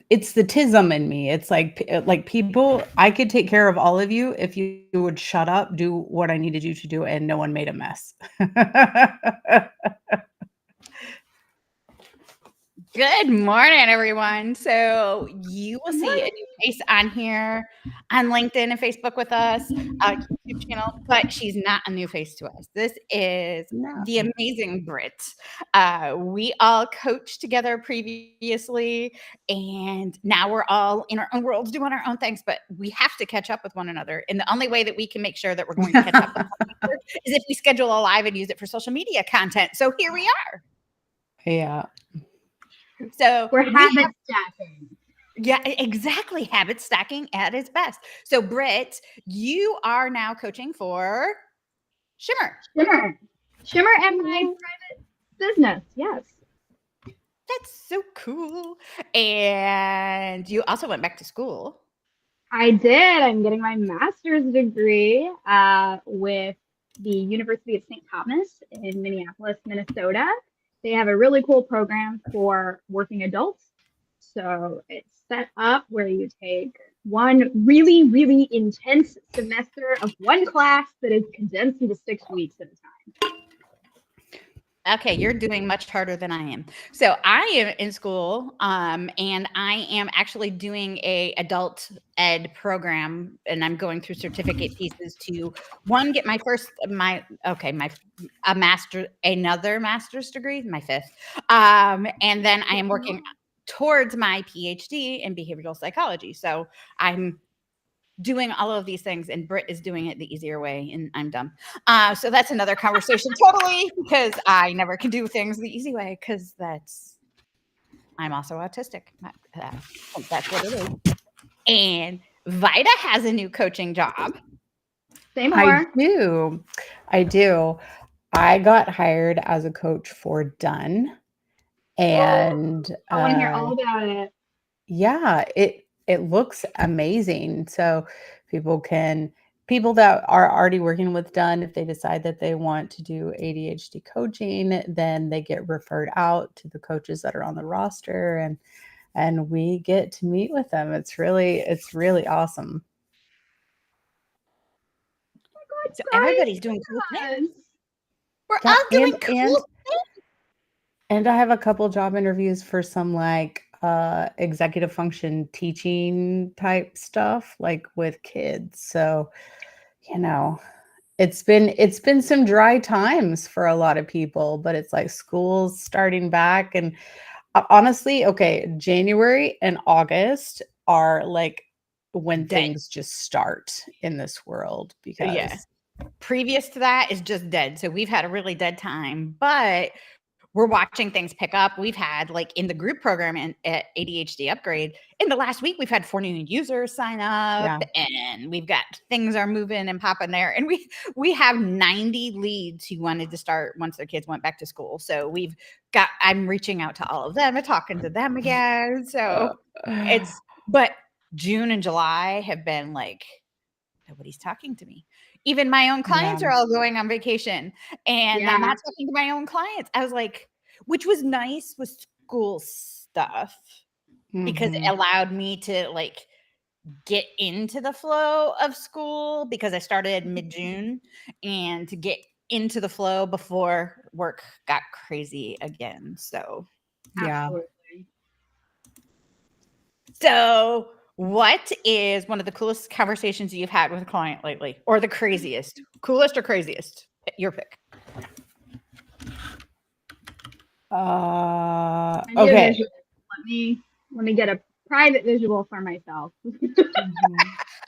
it's the tism in me. It's like people, I could take care of all of you if you would shut up, do what I needed you to do, and no one made a mess. Good morning, everyone. So you will see a new face on here on LinkedIn and Facebook with us, YouTube channel, but she's not a new face to us. This is No. the amazing Brit. We all coached together previously, and now we're all in our own worlds doing our own things, but we have to catch up with one another. And the only way that we can make sure that we're going to catch up with one another is if we schedule a live and use it for social media content. So here we are. Yeah. So we're habit stacking. Yeah, exactly. Habit stacking at its best. So, Britt, you are now coaching for Shimmer. Shimmer and my private business. Yes. That's so cool. And you also went back to school. I did. I'm getting my master's degree with the University of St. Thomas in Minneapolis, Minnesota. They have a really cool program for working adults. So it's set up where you take one really, really intense semester of one class that is condensed into 6 weeks at a time. Okay, you're doing much harder than I am. So I am in school, and I am actually doing a adult ed program, and I'm going through certificate pieces to get my another master's degree, my fifth, and then I am working towards my PhD in behavioral psychology. So I'm doing all of these things, and Britt is doing it the easier way, and I'm dumb. So that's another conversation totally, because I never can do things the easy way, because I'm also autistic. That's what it is. And Vida has a new coaching job. Say more. I do. I got hired as a coach for Done. And I want to hear all about it. Yeah, it looks amazing. So people that are already working with Done, if they decide that they want to do ADHD coaching, then they get referred out to the coaches that are on the roster, and we get to meet with them. It's really awesome. So everybody's doing cool things. We're Yeah, all doing cool things. And I have a couple job interviews for some executive function teaching type stuff, like with kids. So, it's been some dry times for a lot of people, but it's like school's starting back. And honestly, okay, January and August are like when things just start in this world, because previous to that is just dead. So we've had a really dead time, but we're watching things pick up. We've had, like, in the group program at ADHD Upgrade, in the last week, we've had 4 new users sign up, and we've got things are moving and popping there. And we have 90 leads who wanted to start once their kids went back to school. So I'm reaching out to all of them and talking to them again. So but June and July have been like, nobody's talking to me. Even my own clients are all going on vacation, and I'm not talking to my own clients. I was like, which was nice with school stuff, because it allowed me to get into the flow of school, because I started mid-June, and to get into the flow before work got crazy again. So absolutely. So what is one of the coolest conversations you've had with a client lately, or the craziest? Coolest or craziest? Your pick. Okay. Let me get a private visual for myself.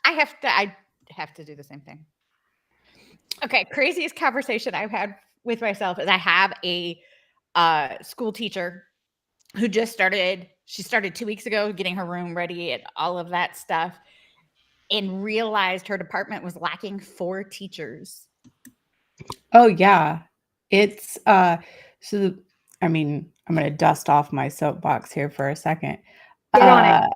I have to do the same thing. Okay, craziest conversation I've had with myself is I have a school teacher who just started. She started 2 weeks ago, getting her room ready and all of that stuff, and realized her department was lacking 4 teachers. Oh yeah. It's so I mean, I'm going to dust off my soapbox here for a second. Get on it.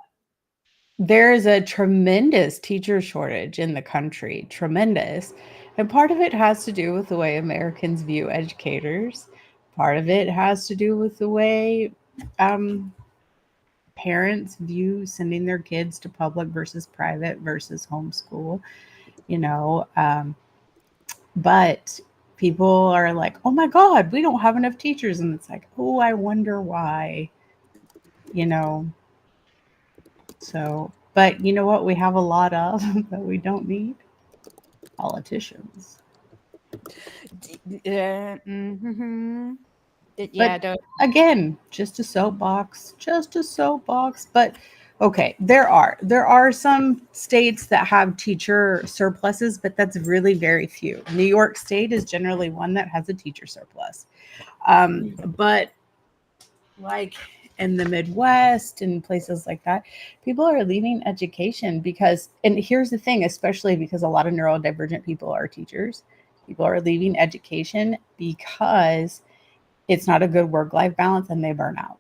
There is a tremendous teacher shortage in the country, tremendous. And part of it has to do with the way Americans view educators. Part of it has to do with the way parents view sending their kids to public versus private versus homeschool, you know. But people are like, oh my God, we don't have enough teachers. And it's like, oh, I wonder why, you know. So, but you know what we have a lot of that we don't need? Politicians. Mhm. But Yeah, don't. again, just a soapbox, But okay, there are some states that have teacher surpluses, but that's really very few. New York State is generally one that has a teacher surplus. But like in the Midwest and places like that, people are leaving education because, and here's the thing, especially because a lot of neurodivergent people are teachers, people are leaving education because it's not a good work-life balance and they burn out.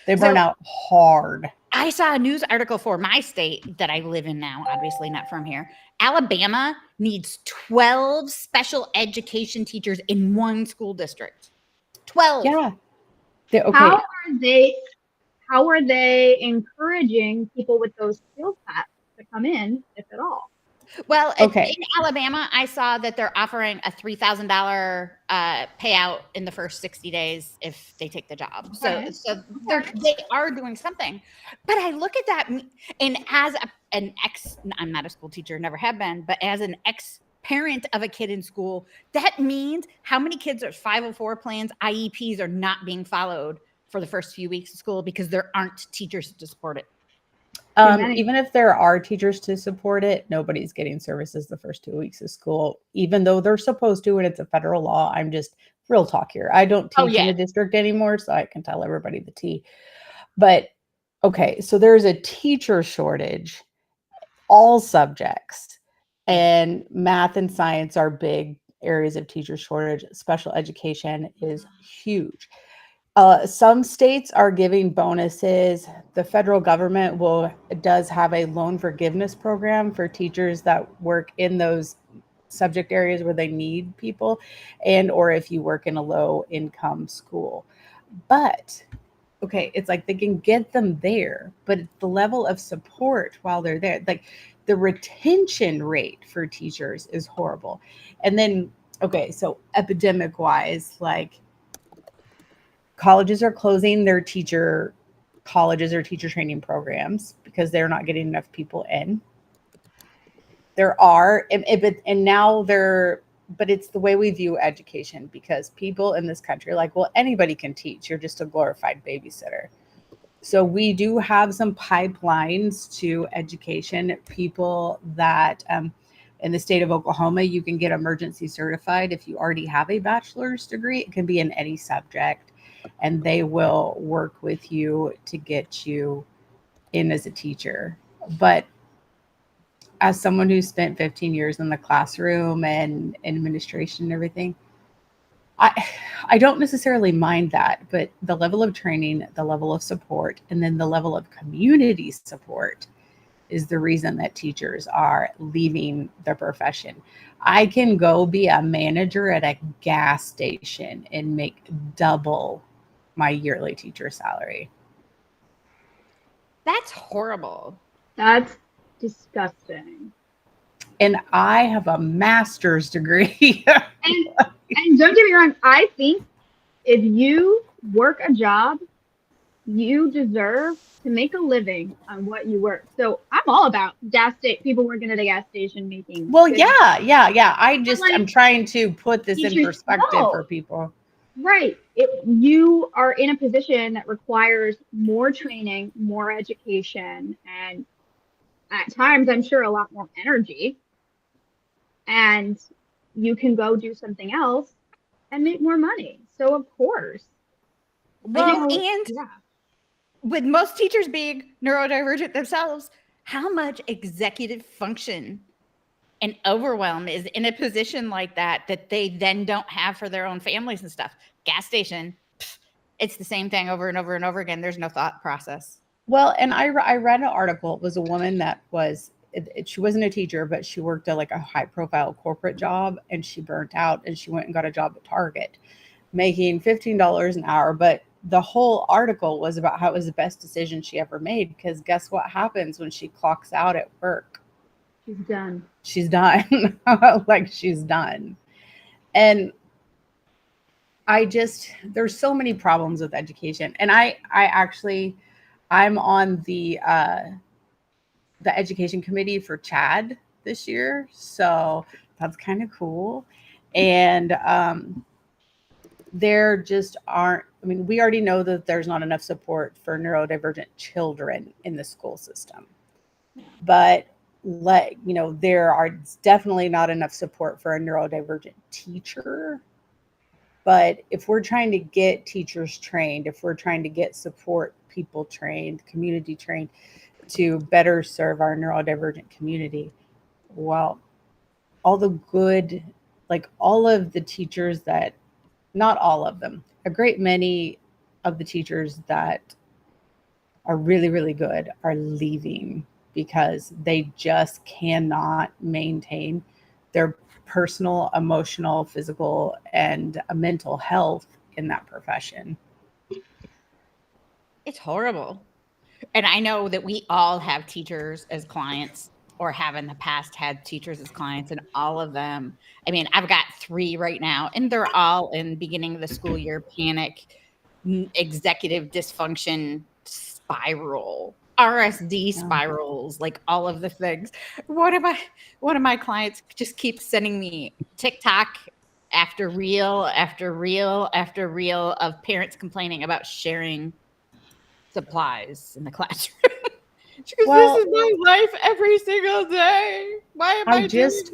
They burn So out hard. I saw a news article for my state that I live in now, obviously not from here. Alabama needs 12 special education teachers in one school district. 12. Yeah. How Okay. are they encouraging people with those skill sets to come in, if at all? Well, Okay. in Alabama, I saw that they're offering a $3,000 payout in the first 60 days if they take the job. Okay. So they are doing something. But I look at that, and as an I'm not a school teacher, never have been, but as an ex-parent of a kid in school, that means how many kids are 504 plans, IEPs are not being followed for the first few weeks of school because there aren't teachers to support it. Even if there are teachers to support it, nobody's getting services the first 2 weeks of school, even though they're supposed to, and it's a federal law. I'm just real talk here. I don't teach in the district anymore, so I can tell everybody the tea. But okay, so there's a teacher shortage, all subjects, and math and science are big areas of teacher shortage. Special education is huge. Some states are giving bonuses. The federal government does have a loan forgiveness program for teachers that work in those subject areas where they need people, and or if you work in a low income school. But okay, it's like they can get them there, but the level of support while they're there, like the retention rate for teachers is horrible. And then, okay, so epidemic wise, like colleges are closing their colleges or teacher training programs because they're not getting enough people in. There are, and now but it's the way we view education, because people in this country are like, well, anybody can teach. You're just a glorified babysitter. So we do have some pipelines to education. People that in the state of Oklahoma, you can get emergency certified if you already have a bachelor's degree. It can be in any subject, and they will work with you to get you in as a teacher. But as someone who spent 15 years in the classroom and administration and everything, I don't necessarily mind that, but the level of training, the level of support, and then the level of community support is the reason that teachers are leaving the profession. I can go be a manager at a gas station and make double my yearly teacher salary. That's horrible. That's disgusting. And I have a master's degree. And don't get me wrong, I think if you work a job, you deserve to make a living on what you work. So I'm all about people working at a gas station making. Well, yeah. I'm trying to put this in perspective for people. Right. You are in a position that requires more training, more education, and at times, I'm sure, a lot more energy. And you can go do something else and make more money. So, of course. Well, with most teachers being neurodivergent themselves, how much executive function and overwhelm is in a position like that they then don't have for their own families and stuff? Gas station, it's the same thing over and over and over again. There's no thought process. Well, and I read an article. It was a woman that she wasn't a teacher, but she worked at like a high profile corporate job, and she burnt out, and she went and got a job at Target making $15 an hour. But the whole article was about how it was the best decision she ever made, because guess what happens when she clocks out at work? She's done. She's done. Like, she's done. And there's so many problems with education. And I'm on the education committee for Chad this year. So that's kind of cool. And there just aren't, I mean, we already know that there's not enough support for neurodivergent children in the school system. But there are definitely not enough support for a neurodivergent teacher. But if we're trying to get teachers trained, if we're trying to get support people trained, community trained to better serve our neurodivergent community, well, all the good, like all of the teachers that, not all of them, a great many of the teachers that are really, really good are leaving because they just cannot maintain their personal, emotional, physical, and mental health in that profession. It's horrible. And I know that we all have teachers as clients, or have in the past had teachers as clients, and all of them, I mean, I've got 3 right now, and they're all in beginning of the school year panic, executive dysfunction spiral, RSD spirals, like all of the things. One of my clients just keeps sending me TikTok after reel after reel after reel of parents complaining about sharing supplies in the classroom. She goes, this is my life every single day. Why am I doing this?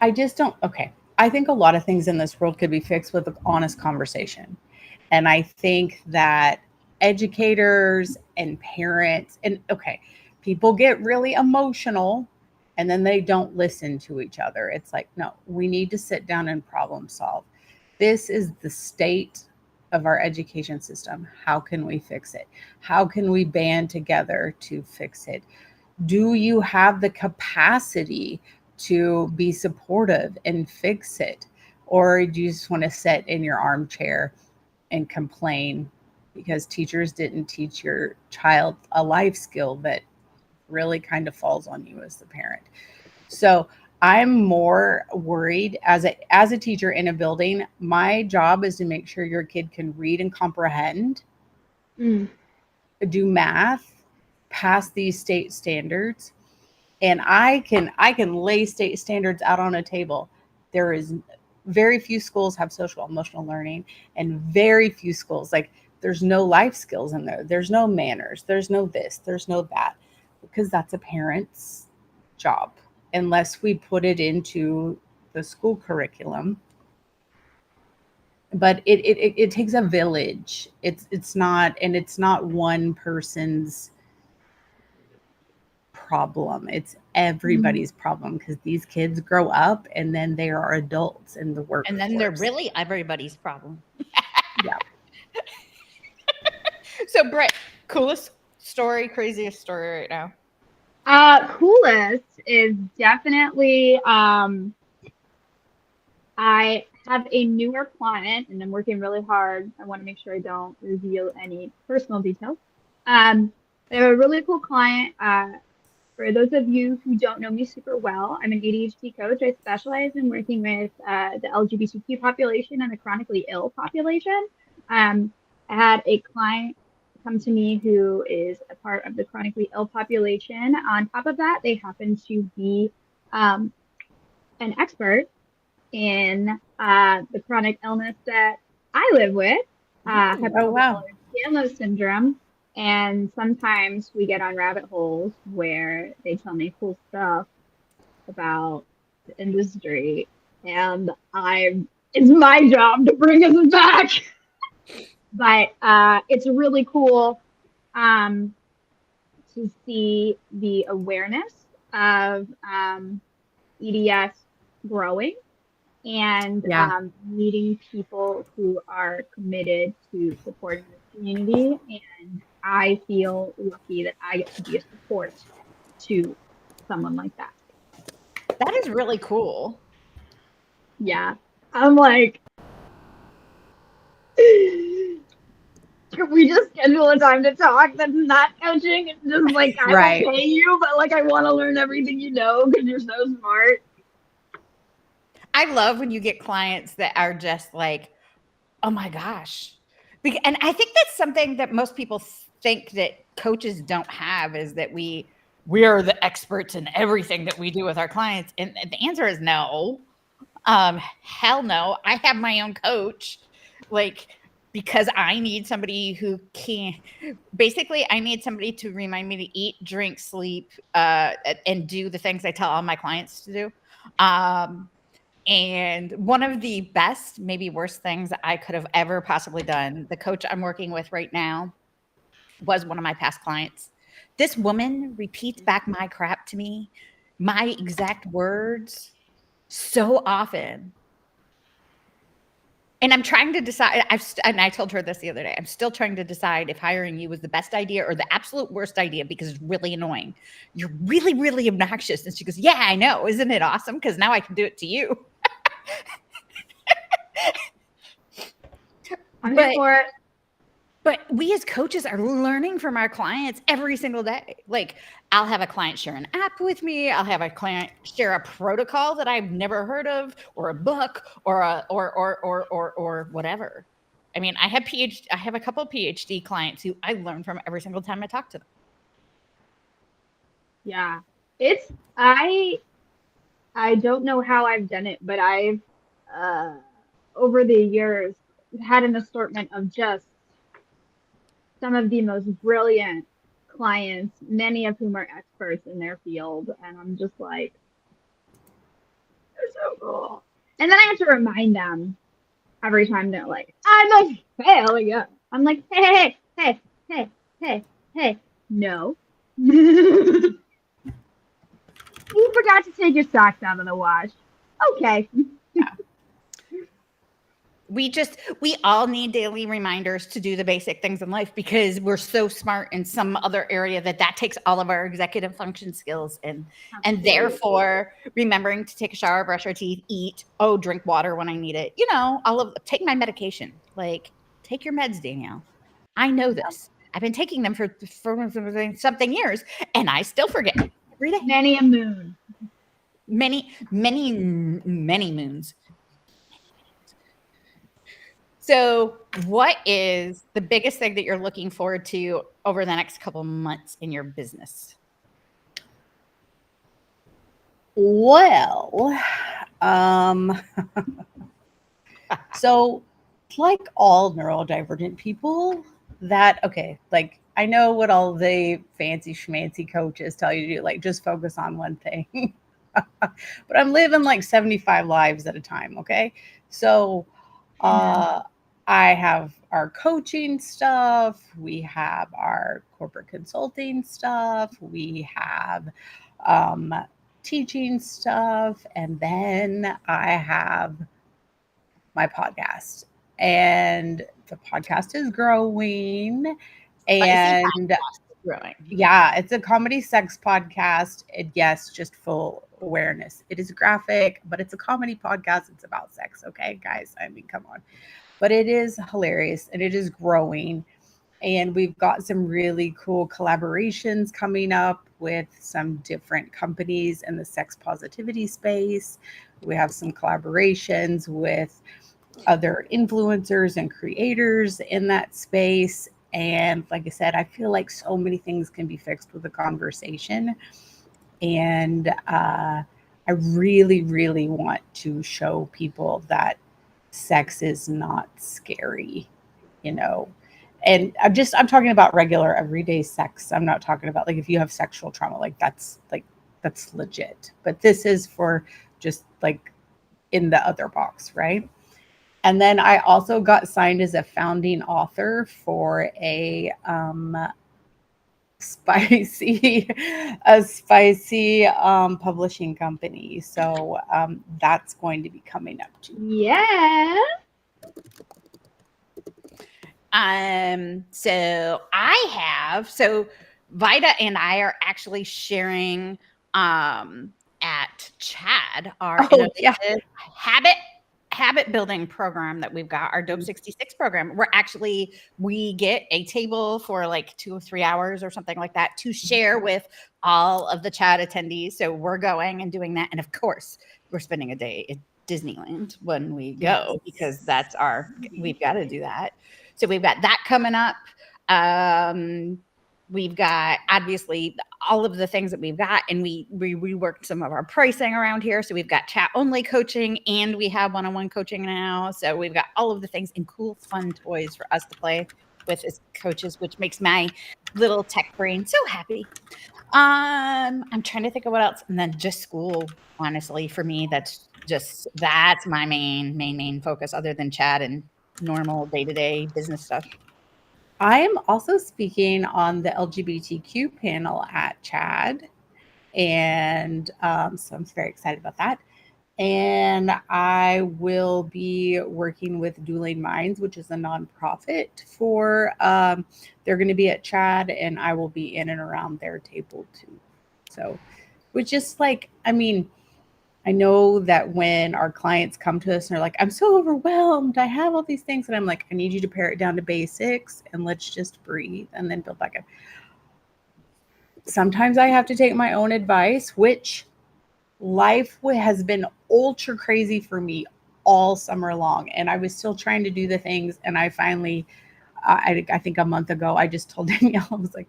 I just don't. Okay. I think a lot of things in this world could be fixed with an honest conversation. And I think that educators and parents, and people get really emotional and then they don't listen to each other. It's like, no, we need to sit down and problem solve. This is the state of our education system. How can we fix it? How can we band together to fix it? Do you have the capacity to be supportive and fix it? Or do you just want to sit in your armchair and complain because teachers didn't teach your child a life skill that really kind of falls on you as the parent? So I'm more worried as a teacher in a building. My job is to make sure your kid can read and comprehend, do math, pass these state standards, and I can lay state standards out on a table. There is very few schools have social emotional learning, and very few schools, like, there's no life skills in there. There's no manners. There's no this. There's no that, because that's a parent's job, unless we put it into the school curriculum. But it takes a village. It's not one person's problem. It's everybody's problem, because these kids grow up and then they are adults in the workforce. And then they're really everybody's problem. Yeah. So, Britt, coolest story, craziest story right now? Coolest is definitely, I have a newer client and I'm working really hard. I want to make sure I don't reveal any personal details. I have a really cool client. For those of you who don't know me super well, I'm an ADHD coach. I specialize in working with the LGBTQ population and the chronically ill population. I had a client come to me who is a part of the chronically ill population. On top of that, they happen to be an expert in the chronic illness that I live with, Ehlers-Danlos syndrome. And sometimes we get on rabbit holes where they tell me cool stuff about the industry, and it's my job to bring us back. But it's really cool to see the awareness of EDS growing, and meeting people who are committed to supporting the community. And I feel lucky that I get to be a support to someone like that. That is really cool. Yeah. I'm like, Can we just schedule a time to talk that's not coaching? It's just like, I Right. will pay you, but like, I want to learn everything you know because you're so smart. I love when you get clients that are just like, oh my gosh. And I think that's something that most people think that coaches don't have, is that we're the experts in everything that we do with our clients. And the answer is no. Hell no. I have my own coach, like, because I need somebody who can, basically, I need somebody to remind me to eat, drink, sleep, and do the things I tell all my clients to do. And one of the best, maybe worst things I could have ever possibly done, the coach I'm working with right now was one of my past clients. This woman repeats back my crap to me, my exact words, so often. And I'm trying to decide, and I told her this the other day, I'm still trying to decide if hiring you was the best idea or the absolute worst idea, because it's really annoying. You're really, really obnoxious. And she goes, yeah, I know. Isn't it awesome? Because now I can do it to you. I'm here for it. But we as coaches are learning from our clients every single day. Like, I'll have a client share an app with me. I'll have a client share a protocol that I've never heard of, or a book, or whatever. I mean, I have a couple of PhD clients who I learn from every single time I talk to them. Yeah. I don't know how I've done it, but I've over the years had an assortment of just some of the most brilliant clients, many of whom are experts in their field. And I'm just like, they're so cool. And then I have to remind them every time they're like, I'm a failure. I'm like, hey, no. You forgot to take your socks out of the wash. Okay. Yeah. We all need daily reminders to do the basic things in life, because we're so smart in some other area that takes all of our executive function skills. And therefore remembering to take a shower, brush our teeth, eat, drink water when I need it, take my medication, like, take your meds, Danielle. I know this. I've been taking them for something years, and I still forget every day. Many a moon. Many moons. So what is the biggest thing that you're looking forward to over the next couple of months in your business? Well, so like all neurodivergent people like I know what all the fancy schmancy coaches tell you to do, like just focus on one thing. But I'm living like 75 lives at a time. Okay. So, I have our coaching stuff. We have our corporate consulting stuff. We have teaching stuff. And then I have my podcast. And the podcast is growing. And Growing. yeah, it's a comedy sex podcast. Yes, just full awareness. It is graphic, but it's a comedy podcast. It's about sex. Okay, guys. I mean, come on. But it is hilarious and it is growing. And we've got some really cool collaborations coming up with some different companies in the sex positivity space. We have some collaborations with other influencers and creators in that space. And like I said, I feel like so many things can be fixed with a conversation. And I really, really want to show people that sex is not scary, And I'm talking about regular everyday sex. I'm not talking about like if you have sexual trauma, that's legit. But this is for just like in the other box, right? And then I also got signed as a founding author for a spicy publishing company. So that's going to be coming up too. Yeah. So Vida and I are actually sharing at Chad our innovative habit habit building program that we've got, our Dope 66 program, we get a table for like 2 or 3 hours or something like that to share with all of the chat attendees. So we're going and doing that. And of course, we're spending a day at Disneyland when we go, because we've got to do that. So we've got that coming up. We've got obviously all of the things that we've got, and we reworked some of our pricing around here. So we've got chat only coaching, and we have one-on-one coaching now. So we've got all of the things and cool, fun toys for us to play with as coaches, which makes my little tech brain so happy. I'm trying to think of what else, and then just school. Honestly, for me, that's my main focus, other than chat and normal day-to-day business stuff. I'm also speaking on the LGBTQ panel at CHAD, and so I'm very excited about that. And I will be working with Dueling Minds, which is a nonprofit for, they're going to be at CHAD, and I will be in and around their table too. So, which is like, I mean, I know that when our clients come to us and they're like, I'm so overwhelmed, I have all these things. And I'm like, I need you to pare it down to basics and let's just breathe and then build back up. Sometimes I have to take my own advice, which life has been ultra crazy for me all summer long. And I was still trying to do the things. And I finally, I think a month ago, I just told Danielle, I was like,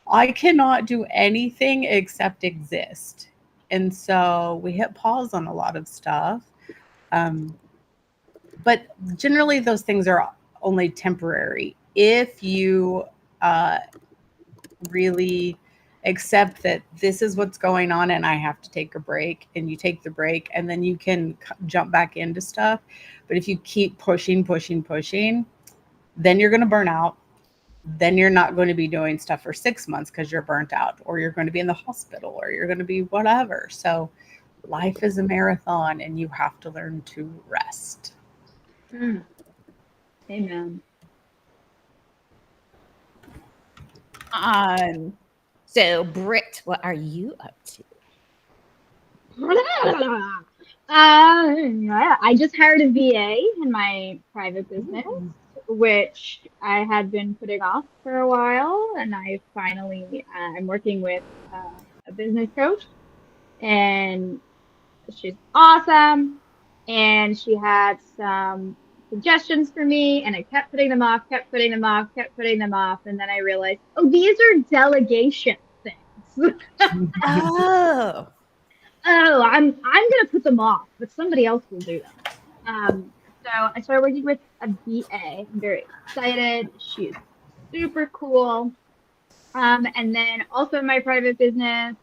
I cannot do anything except exist. And so we hit pause on a lot of stuff. But generally those things are only temporary. If you really accept that this is what's going on and I have to take a break, and you take the break, and then you can jump back into stuff. But if you keep pushing, then you're going to burn out. Then you're not going to be doing stuff for 6 months because you're burnt out, or you're going to be in the hospital, or you're going to be whatever. So life is a marathon, and you have to learn to rest. Amen. So Britt, what are you up to? I just hired a VA in my private business, which I had been putting off for a while, and I finally I'm working with a business coach, and she's awesome, and she had some suggestions for me, and I kept putting them off, and then I realized, oh, these are delegation things. I'm gonna put them off, but somebody else will do them. So I started working with a VA. I'm very excited. She's super cool. And then also in my private business,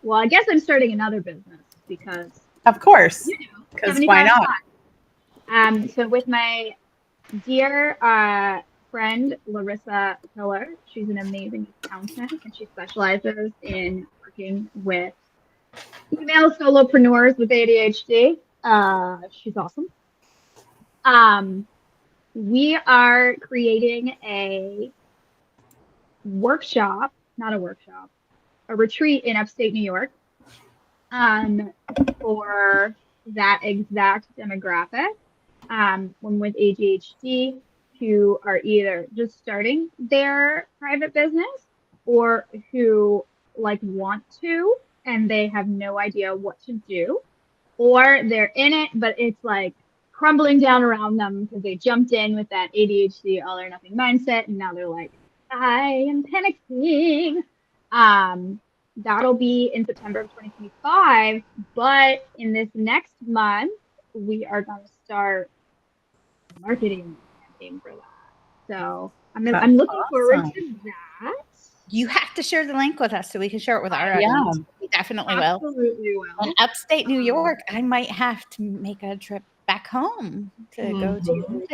well, I guess I'm starting another business because, of course, because why not? So with my dear friend Larissa Pillar, she's an amazing accountant, and she specializes in working with female solopreneurs with ADHD. She's awesome. We are creating a retreat in upstate New York for that exact demographic. Women with ADHD who are either just starting their private business, or who want to and they have no idea what to do, or they're in it but it's crumbling down around them because they jumped in with that ADHD all or nothing mindset, and now they're like, I am panicking. That'll be in September of 2025, but in this next month we are going to start marketing campaign for that. So I'm looking forward to that. You have to share the link with us so we can share it with our audience. We definitely will. Absolutely will. In upstate New York, I might have to make a trip back home to go to.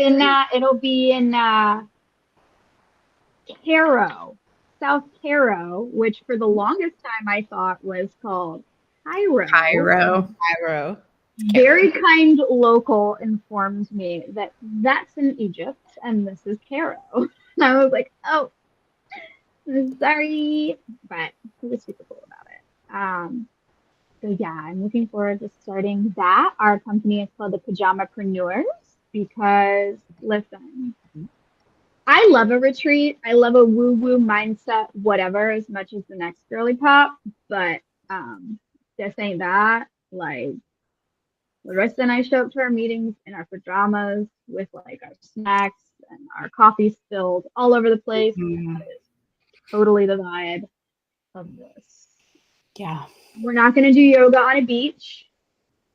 It'll be in Cairo, South Cairo, which for the longest time I thought was called Cairo. Very kind local informed me that that's in Egypt and this is Cairo. And I was like, oh, sorry, but he was super cool about it. So yeah, I'm looking forward to starting that. Our company is called the Pajamapreneurs because listen, I love a retreat. I love a woo-woo mindset, whatever, as much as the next girly pop. But this ain't that. Like Larissa and I show up to our meetings in our pajamas with like our snacks and our coffee spilled all over the place. Mhm. That is totally the vibe of this. Yeah. We're not going to do yoga on a beach.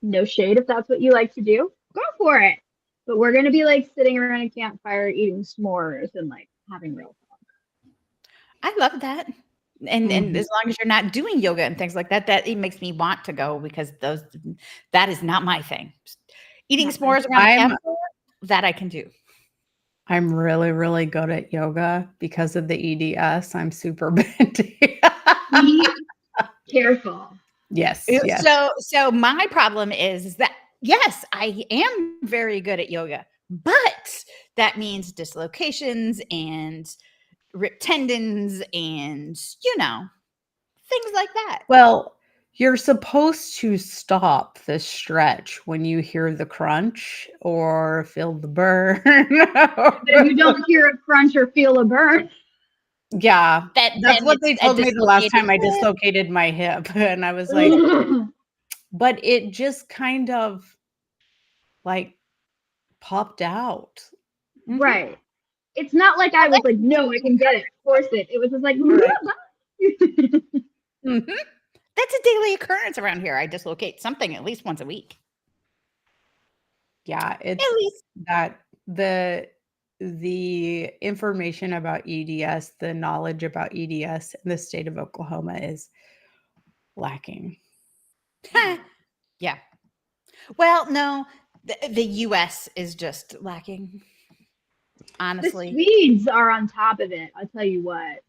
No shade if that's what you like to do. Go for it. But we're going to be like sitting around a campfire eating s'mores and like having real talk. I love that. And as long as you're not doing yoga and things like that, that it makes me want to go because that is not my thing. Eating Not s'mores around the campfire, that I can do. I'm really, really good at yoga because of the EDS. I'm super bendy. Be careful. Yes. So my problem is that yes, I am very good at yoga, but that means dislocations and ripped tendons and things like that. Well, you're supposed to stop the stretch when you hear the crunch or feel the burn. But if you don't hear a crunch or feel a burn, Yeah, that's what they it's a told me the last time I dislocated hip. dislocated my hip. And I was like, but it just kind of like popped out. right. It's not like I was like, no, I can get it, force it. It was just like, Mhm. That's a daily occurrence around here. I dislocate something at least once a week. Yeah, it's At least. that the information about EDS, the knowledge about EDS in the state of Oklahoma is lacking. Yeah. Well, no, the US is just lacking. the Honestly, Swedes are on top of it. I'll tell you what.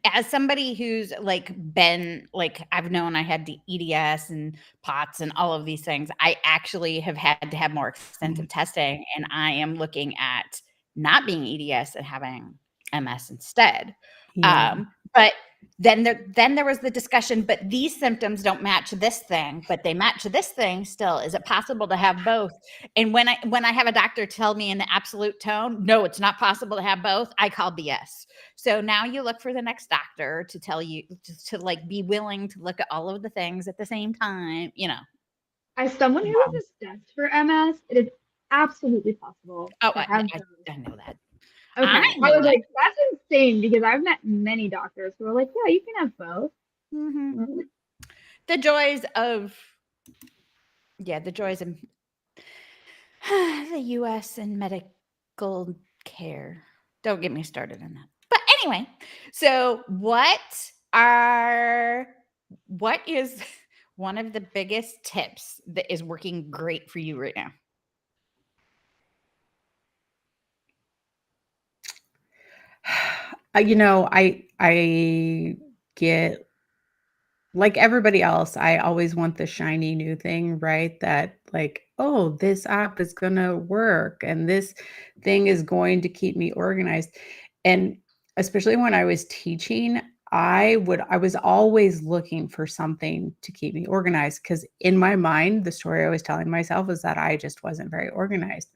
as somebody who's like been like I've known I had the EDS and POTS and all of these things, I actually have had to have more extensive testing, and I am looking at not being EDS and having MS instead. Yeah. But then there was the discussion, but these symptoms don't match this thing, but they match this thing still. Is it possible to have both? And when I have a doctor tell me in the absolute tone, no, it's not possible to have both, I call BS. So now you look for the next doctor to tell you to like be willing to look at all of the things at the same time, As someone who is assessed for MS, it is absolutely possible Oh, to have both. I know that. Okay. I I know was that. like, that's insane because I've met many doctors who are like, yeah, you can have both. Mhm. The joys of the US and medical care. Don't get me started on that. But anyway, so what is one of the biggest tips that is working great for you right now? I get like everybody else, I always want the shiny new thing, right? That like, oh, this app is going to work and this thing is going to keep me organized. And especially when I was teaching, I was always looking for something to keep me organized because in my mind, the story I was telling myself was that I just wasn't very organized.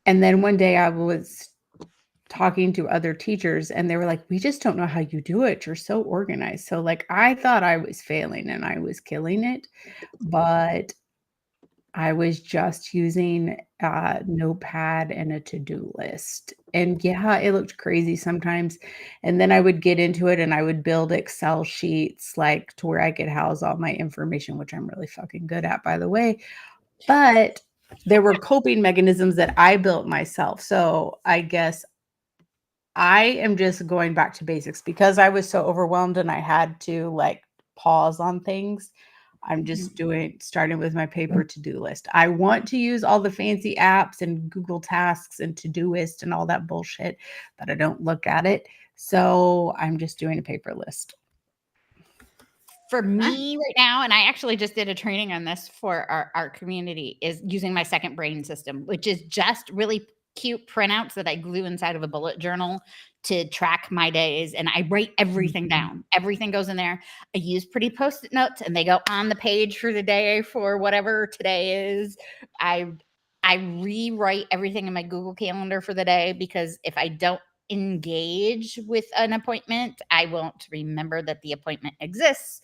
And then one day I was talking to other teachers and they were like, we just don't know how you do it. You're so organized. So like, I thought I was failing and I was killing it, but I was just using a notepad and a to-do list. And yeah, it looked crazy sometimes. And then I would get into it and I would build Excel sheets like to where I could house all my information, which I'm really fucking good at, by the way. But there were coping mechanisms that I built myself. So I guess I am just going back to basics because I was so overwhelmed and I had to like pause on things. I'm just starting with my paper to-do list. I want to use all the fancy apps and Google Tasks and Todoist and all that bullshit, but I don't look at it. So I'm just doing a paper list. For me right now, and I actually just did a training on this for our community, is using my second brain system, which is just really cute printouts that I glue inside of a bullet journal to track my days, and I write everything down. Everything goes in there. I use pretty Post-it notes, and they go on the page for the day for whatever today is. I rewrite everything in my Google Calendar for the day, because if I don't engage with an appointment, I won't remember that the appointment exists.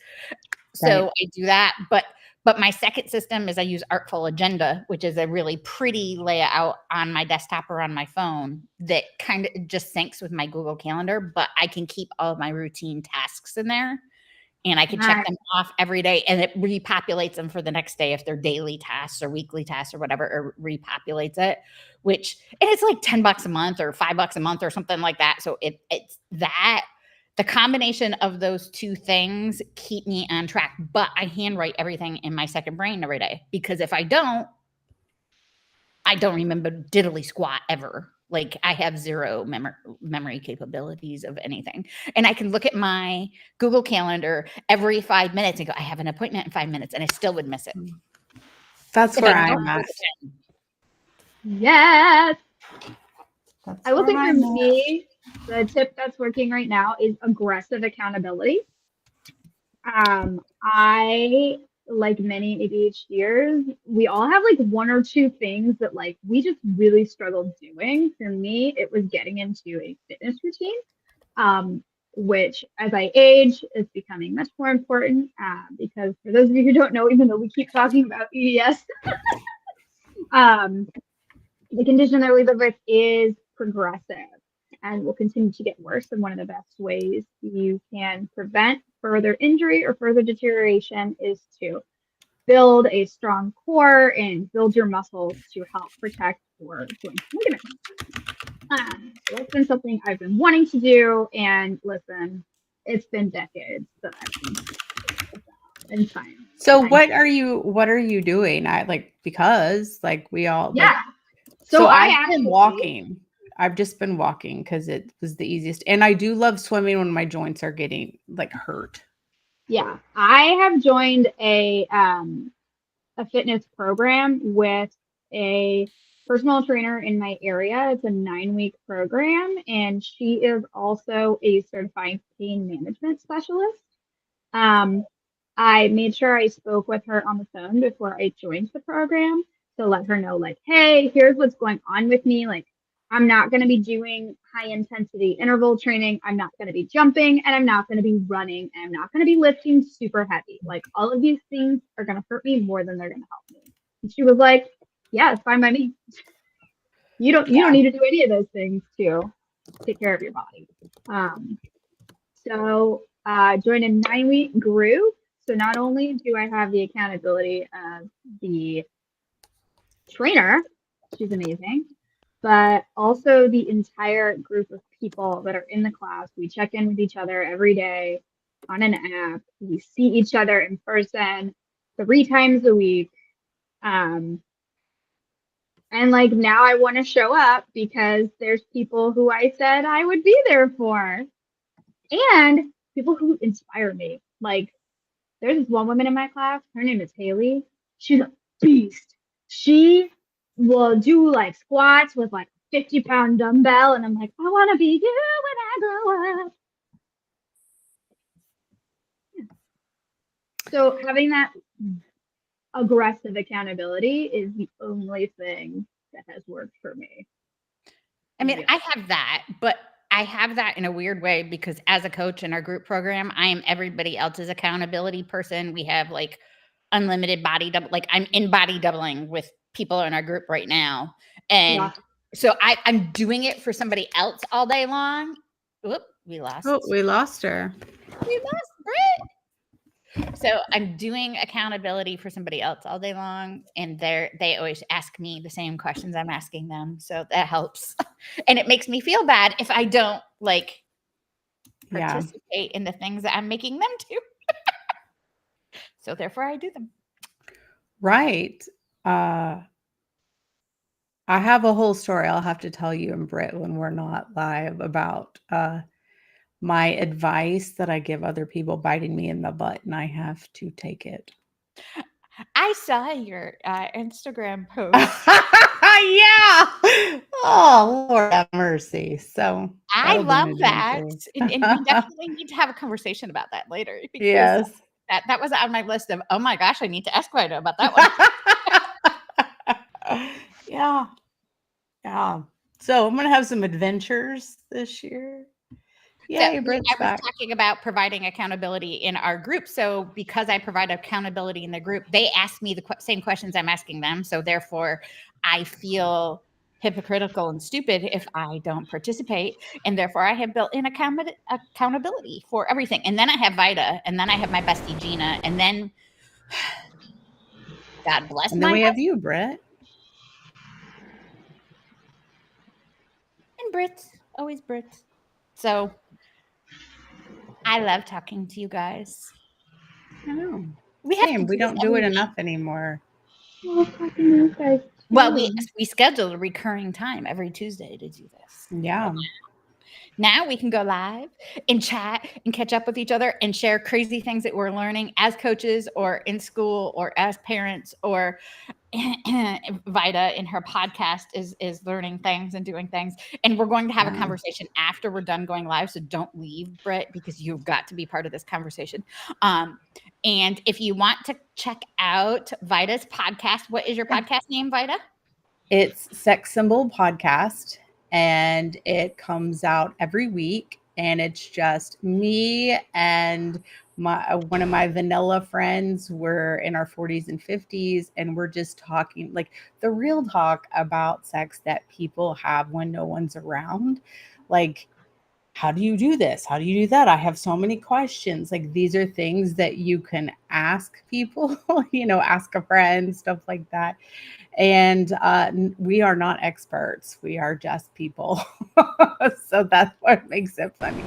So Right. I do that. But my second system is I use Artful Agenda, which is a really pretty layout on my desktop or on my phone that kind of just syncs with my Google Calendar, but I can keep all of my routine tasks in there, and I can check them off every day, and it repopulates them for the next day if they're daily tasks or weekly tasks or whatever. It repopulates it, and it's like $10 a month or $5 a month or something like that. So it's that. The combination of those two things keep me on track, but I handwrite everything in my second brain every day, because if I don't remember diddly squat ever. Like, I have zero memory capabilities of anything. And I can look at my Google Calendar every 5 minutes and go, I have an appointment in 5 minutes, and I still would miss it. That's If where I I'm don't at. pretend. Yes. That's I will where say for I'm at. me, the tip that's working right now is aggressive accountability. I, like many ADHDers, we all have like one or two things that like we just really struggled doing. For me, it was getting into a fitness routine, which as I age is becoming much more important, because for those of you who don't know, even though we keep talking about EDS, the condition that we live with is progressive and will continue to get worse. And one of the best ways you can prevent further injury or further deterioration is to build a strong core and build your muscles to help protect your joints and ligaments. So that's been something I've been wanting to do. And listen, it's been decades that I've been trying. So what are you doing? Because we all Yeah. So I I've been actually walking. I've just been walking because it was the easiest. And I do love swimming when my joints are getting like hurt. Yeah, I have joined a fitness program with a personal trainer in my area. It's a 9-week program, and she is also a certified pain management specialist. I made sure I spoke with her on the phone before I joined the program to let her know, like, hey, here's what's going on with me. Like, I'm not going to be doing high intensity interval training. I'm not going to be jumping, and I'm not going to be running, and I'm not going to be lifting super heavy. Like, all of these things are going to hurt me more than they're going to help me. And she was like, yeah, it's fine by me. You don't need to do any of those things to take care of your body. So join a 9-week group. So not only do I have the accountability of the trainer, she's amazing, but also the entire group of people that are in the class. We check in with each other every day on an app. We see each other in person 3 times a week. And like now I want to show up because there's people who I said I would be there for. And people who inspire me. Like, there's this one woman in my class. Her name is Haley. She's a beast. She will do like squats with like 50-pound dumbbell. And I'm like, I want to be you when I grow up. Yeah. So having that aggressive accountability is the only thing that has worked for me. I mean, I have that, but I have that in a weird way because as a coach in our group program, I am everybody else's accountability person. We have like unlimited body double, like I'm in body doubling with people in our group right now. And so I'm doing it for somebody else all day long. Whoop, we lost. Oh, we lost her. We lost Britt. So I'm doing accountability for somebody else all day long, and they always ask me the same questions I'm asking them. So that helps. And it makes me feel bad if I don't like participate in the things that I'm making them do. So therefore I do them. Right. I have a whole story I'll have to tell you and Britt when we're not live about my advice that I give other people biting me in the butt, and I have to take it. I saw your Instagram post. Yeah. Oh, Lord have mercy. mercy. So I that'll be an love that. adventure. And we definitely need to have a conversation about that later because Yes. that was on my list of, oh my gosh, I need to ask Vida about that one. Yeah. Yeah. So I'm going to have some adventures this year. So Yay, I Britt's was back. talking about providing accountability in our group. So because I provide accountability in the group, they ask me the same questions I'm asking them. So therefore, I feel hypocritical and stupid if I don't participate. And therefore, I have built in accountability for everything. And then I have Vida, and then I have my bestie Gina, and then God bless And then my we have husband you, Britt. and Britt, always Britt. So I love talking to you guys. I know. We have to Same. do We this don't do every it week. enough anymore. I love talking to you guys. Well, too. we scheduled a recurring time every Tuesday to do this. Yeah. Now we can go live and chat and catch up with each other and share crazy things that we're learning as coaches or in school or as parents, or Vida in her podcast is learning things and doing things. And we're going to have a conversation after we're done going live. So don't leave, Britt, because you've got to be part of this conversation. And if you want to check out Vida's podcast, what is your podcast name, Vida? It's Sex Symbol Podcast, and it comes out every week. And it's just me and one of my vanilla friends. We're in our 40s and 50s, and we're just talking like the real talk about sex that people have when no one's around. Like, how do you do this? How do you do that? I have so many questions. Like, these are things that you can ask people, ask a friend, stuff like that. And we are not experts. We are just people. So that's what makes it funny.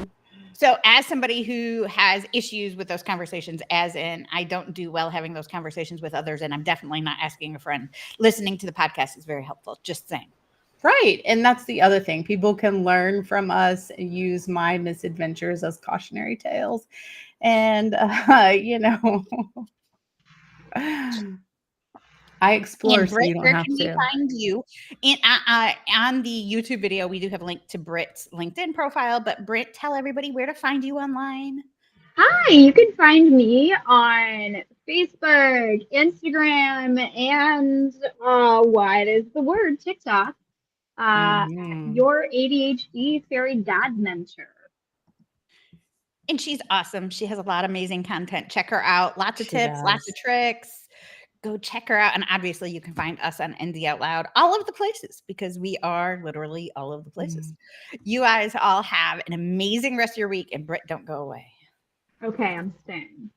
So as somebody who has issues with those conversations, as in I don't do well having those conversations with others, and I'm definitely not asking a friend, listening to the podcast is very helpful. Just saying. Right. And that's the other thing. People can learn from us and use my misadventures as cautionary tales. And, I explore And so Britt, you don't where have can we to. find you? On the YouTube video, we do have a link to Britt's LinkedIn profile, but Britt, tell everybody where to find you online. Hi, you can find me on Facebook, Instagram, and what is the word? TikTok. Your ADHD Fairy Dad Mentor. And she's awesome. She has a lot of amazing content. Check her out. Lots of tips, lots of tricks. Go check her out. And obviously you can find us on ND Out Loud, all of the places, because we are literally all of the places. You guys all have an amazing rest of your week, and Britt, don't go away. Okay, I'm staying.